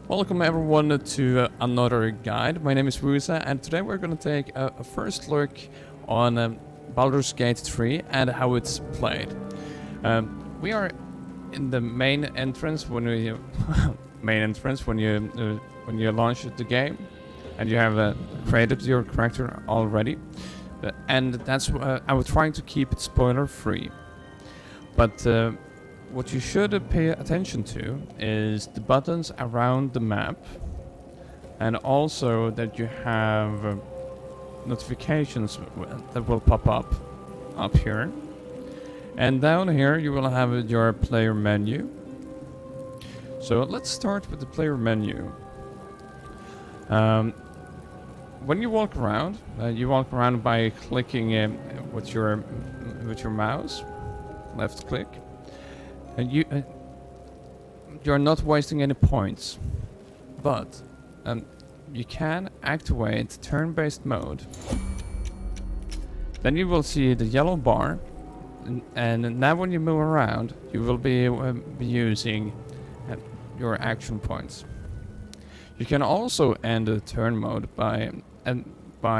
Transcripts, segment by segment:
Welcome everyone to another guide. My name is Wusa and today we're going to take a first look on Baldurs Gate 3 and how it's played. We are in the main entrance when you when you launch the game, and you have created your character already, and that's I was trying to keep it spoiler free. But what you should pay attention to is the buttons around the map, and also that you have notifications that will pop up here. And down here you will have your player menu. So let's start with the player menu. When you walk around by clicking with your mouse, left click, and you're not wasting any points, but you can activate turn-based mode. Then you will see the yellow bar, and now when you move around, you will be using your action points. You can also end the turn mode by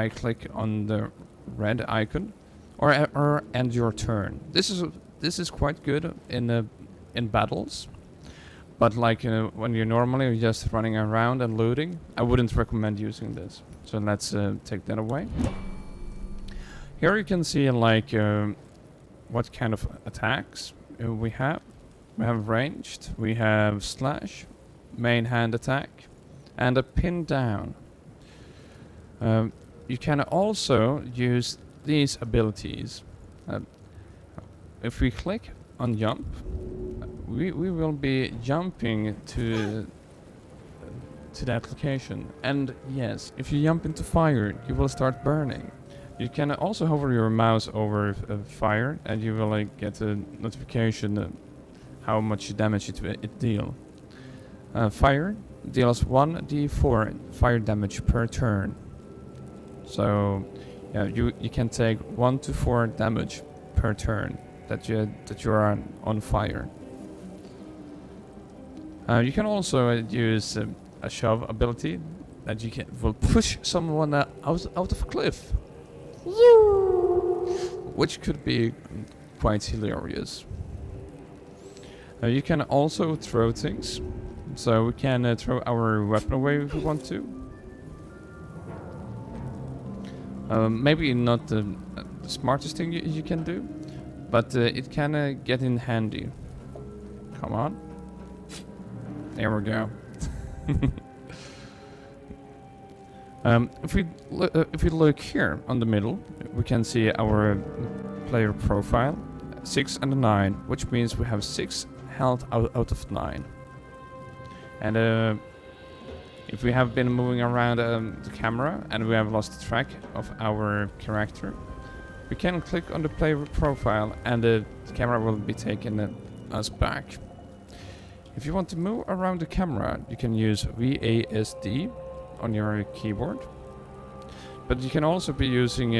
click on the red icon, or end your turn. This is quite good in battles, but like when you're normally just running around and looting, I wouldn't recommend using this. So let's take that away. Here you can see like what kind of attacks we have. We have ranged, we have slash, main hand attack, and a pin down. You can also use these abilities. If we click on jump, we will be jumping to that location. And yes, if you jump into fire, you will start burning. You can also hover your mouse over fire, and you will get a notification how much damage it deals. Fire deals 1d4 fire damage per turn. So yeah, you can take 1 to 4 damage per turn that you are on fire. You can also use a shove ability that will push someone out of a cliff, which could be quite hilarious. You can also throw things, so we can throw our weapon away if we want to. Maybe not the smartest thing you can do, but it can get in handy. Come on. There we go. If we look here on the middle, we can see our player profile, 6 and a 9, which means we have 6 health out of 9. And if we have been moving around the camera and we have lost track of our character, we can click on the player profile and the camera will be taking us back. If you want to move around the camera, you can use WASD on your keyboard, but you can also be using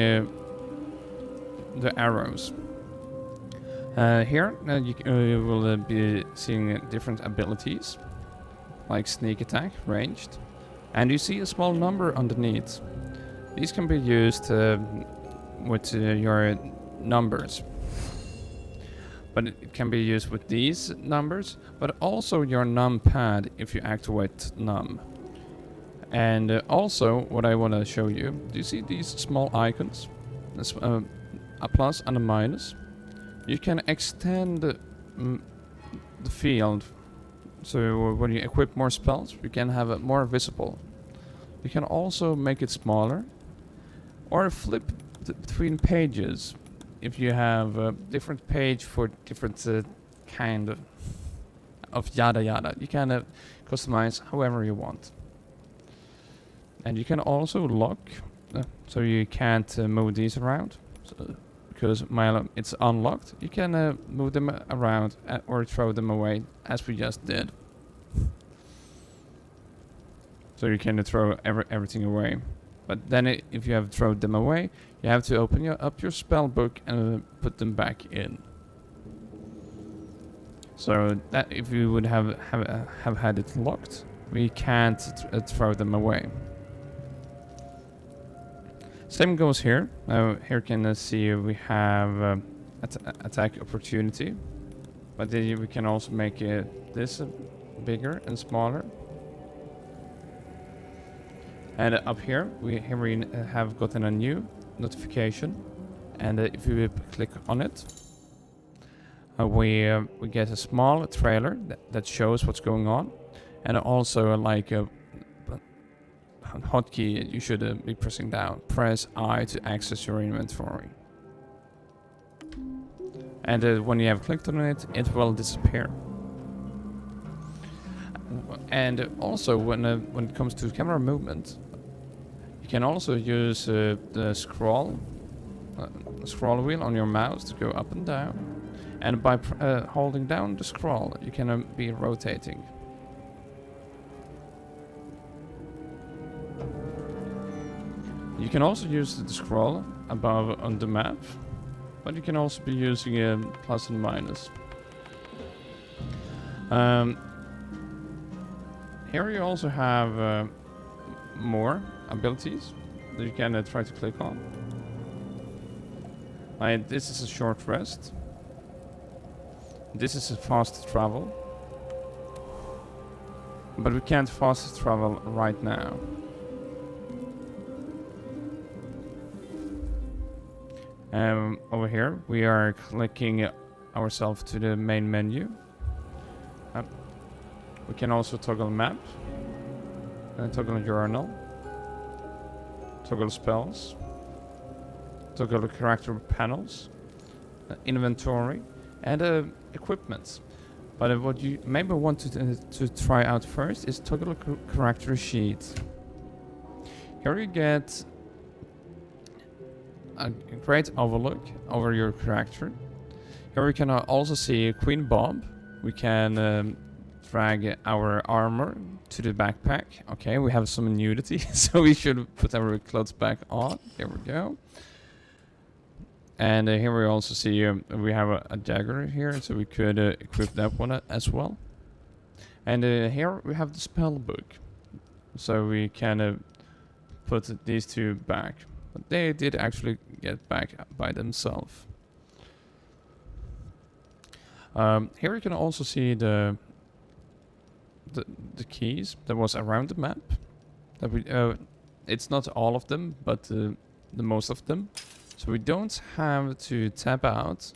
the arrows. Here you will be seeing different abilities like sneak attack, ranged, and you see a small number underneath. These can be used with your numbers, but it can be used with these numbers, but also your numpad if you activate num. And also what I want to show you, do you see these small icons? This, a plus and a minus. You can extend the field, so when you equip more spells, you can have it more visible. You can also make it smaller, or flip between pages. If you have a different page for different kind of yada yada, you can customize however you want. And you can also lock, so you can't move these around. So, because it's unlocked, you can move them around or throw them away, as we just did. So you can throw everything away. But then if you have thrown them away, you have to open up your spell book and put them back in. So that if you would have had it locked, we can't throw them away. Same goes here. Here you can see we have attack opportunity, but then we can also make this bigger and smaller. And up here we have gotten a new notification, and if we click on it, we get a small trailer that shows what's going on, and also like a hotkey you should be pressing down. Press I to access your inventory. And when you have clicked on it, it will disappear. And also when it comes to camera movement, you can also use the scroll wheel on your mouse to go up and down. And by holding down the scroll, you can be rotating. You can also use the scroll above on the map, but you can also be using plus and minus. Here you also have more abilities that you can try to click on. This is a short rest. This is a fast travel. But we can't fast travel right now. Over here we are clicking ourselves to the main menu. We can also toggle map, toggle journal, toggle spells, toggle character panels, inventory, and equipment. But what you maybe want to try out first is toggle character sheet. Here you get a great overlook over your character. Here we can also see Queen Bob. We can drag our armor to the backpack. Okay, we have some nudity, so we should put our clothes back on. Here we go. And here we also see we have a dagger here, so we could equip that one as well. And here we have the spell book, so we can put these two back. But they did actually get back by themselves. Here you can also see the keys that was around the map. That we it's not all of them, but the most of them. So we don't have to tap out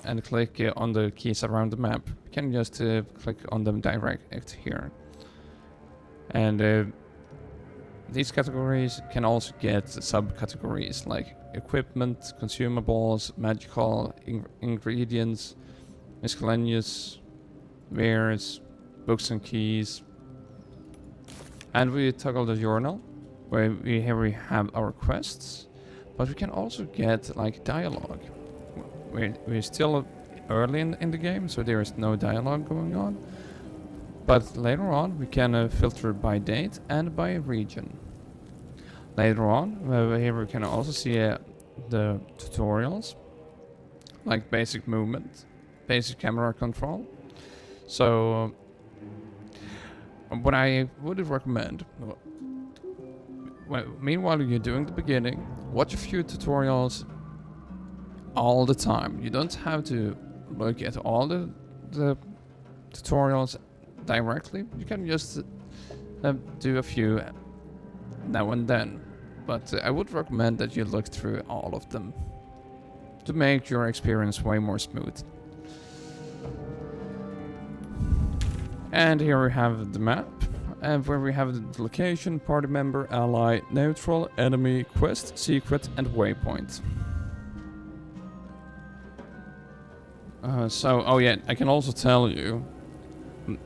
and click on the keys around the map. We can just click on them direct here. And these categories can also get subcategories like equipment, consumables, magical ingredients, miscellaneous, wares, books and keys. And we toggle the journal, where here we have our quests, but we can also get like dialogue. We're still early in the game, so there is no dialogue going on. But later on, we can filter by date and by region. Later on, here we can also see the tutorials, like basic movement, basic camera control. So, what I would recommend, meanwhile you're doing the beginning, watch a few tutorials all the time. You don't have to look at all the tutorials directly. You can just do a few now and then. But I would recommend that you look through all of them to make your experience way more smooth. And here we have the map, and where we have the location, party member, ally, neutral, enemy, quest, secret, and waypoint. Oh yeah, I can also tell you,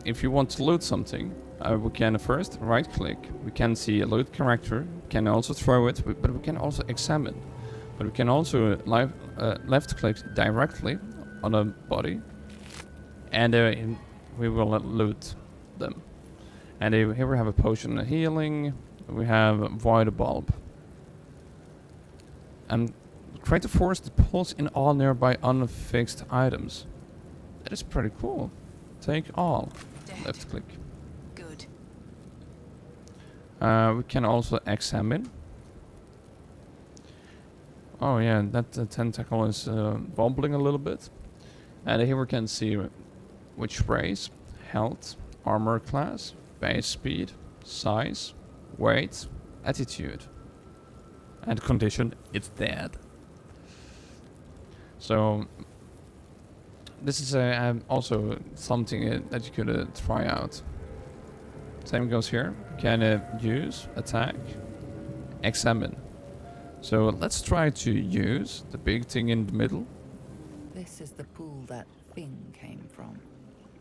if you want to loot something, we can first right click, we can see a loot character, we can also throw it, but we can also examine. But we can also left click directly on a body, and we will loot them. And here we have a potion of healing, we have void bulb. And try to force the pulse in all nearby unfixed items. That is pretty cool. Take all. Dead. Left click. Good. We can also examine. Oh yeah, that tentacle is wobbling a little bit. And here we can see which race, health, armor class, base speed, size, weight, attitude, and condition. It's dead. So this is also something that you could try out. Same goes here. You can use, attack, examine. So let's try to use the big thing in the middle. This is the pool that thing came from.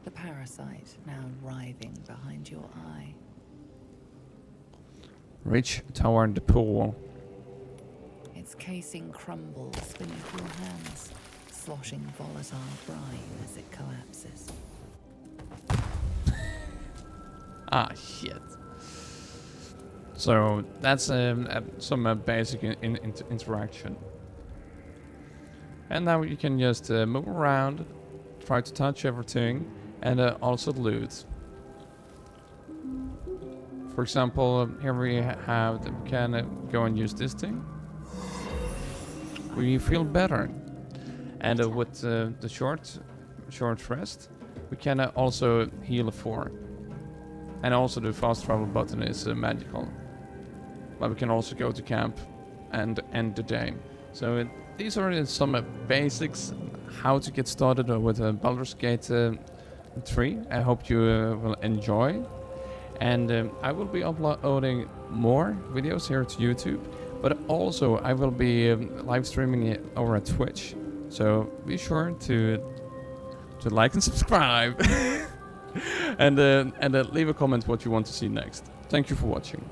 The parasite now writhing behind your eye. Reach toward the pool. Its casing crumbles beneath your hands, sloshing volatile brine as it collapses. Ah, shit. So that's some basic interaction. And now you can just move around, try to touch everything, and also loot. For example, here we have, we can go and use this thing. We feel better. And with the short rest, we can also heal 4. And also the fast travel button is magical. But we can also go to camp and end the day. So these are some basics how to get started with Baldurs Gate 3. I hope you will enjoy. And I will be uploading more videos here to YouTube. But also I will be live streaming it over at Twitch. So be sure to like and subscribe. and leave a comment what you want to see next. Thank you for watching.